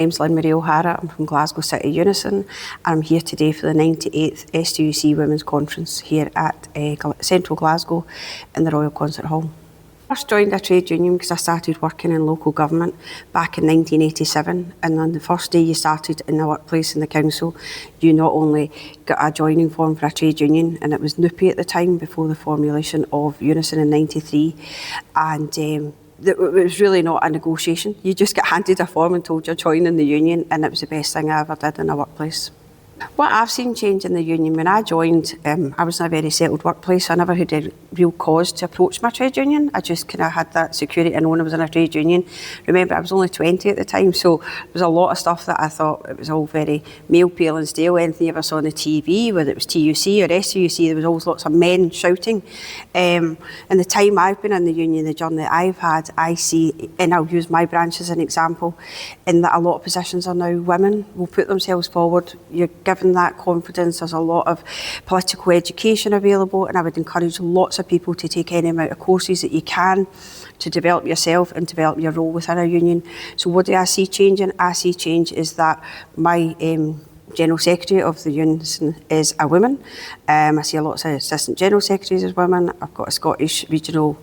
My name's Lynn Marie O'Hara. I'm from Glasgow City Unison, and I'm here today for the 98th STUC Women's Conference here at Central Glasgow in the Royal Concert Hall. I first joined a trade union because I started working in local government back in 1987, and on the first day you started in the workplace in the council, you not only got a joining form for a trade union, and it was NUPI at the time before the formulation of Unison in '93, and it was really not a negotiation. You just get handed a form and told you're joining the union, and it was the best thing I ever did in a workplace. What I've seen change in the union, when I joined, I was in a very settled workplace. I never had a real cause to approach my trade union. I just kind of had that security and knowing I was in a trade union. Remember, I was only 20 at the time, so there was a lot of stuff that I thought it was all very male, pale and stale. Anything you ever saw on the TV, whether it was TUC or STUC, there was always lots of men shouting. In the time I've been in the union, the journey that I've had, I see, and I'll use my branch as an example, in that a lot of positions are now women will put themselves forward. You're given that confidence. There's a lot of political education available, and I would encourage lots of people to take any amount of courses that you can to develop yourself and develop your role within a union. So what do I see changing? I see change is that my General Secretary of the Unison is a woman. I see lots of Assistant General Secretaries as women. I've got a Scottish Regional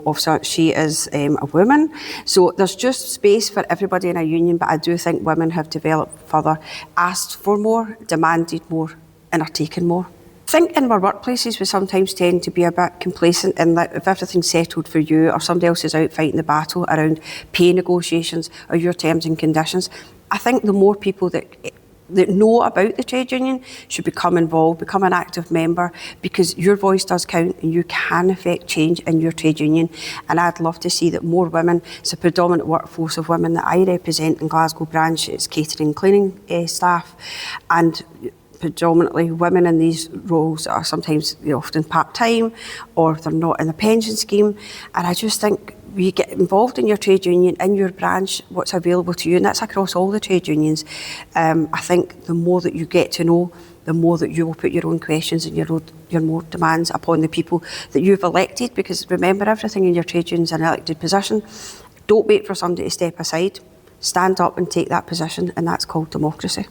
Officer, she is a woman. So there's just space for everybody in a union, but I do think women have developed further, asked for more, demanded more, and are taking more. I think in our workplaces we sometimes tend to be a bit complacent in that if everything's settled for you or somebody else is out fighting the battle around pay negotiations or your terms and conditions, I think the more people that know about the trade union should become involved, become an active member, because your voice does count and you can affect change in your trade union. And I'd love to see that more women, it's a predominant workforce of women that I represent in Glasgow branch, it's catering, cleaning staff, and predominantly women in these roles are sometimes, often part-time, or they're not in the pension scheme. And I just think you get involved in your trade union, in your branch, what's available to you, and that's across all the trade unions. I think the more that you get to know, the more that you will put your own questions and your more demands upon the people that you've elected, because remember, everything in your trade union is an elected position. Don't wait for somebody to step aside. Stand up and take that position, and that's called democracy.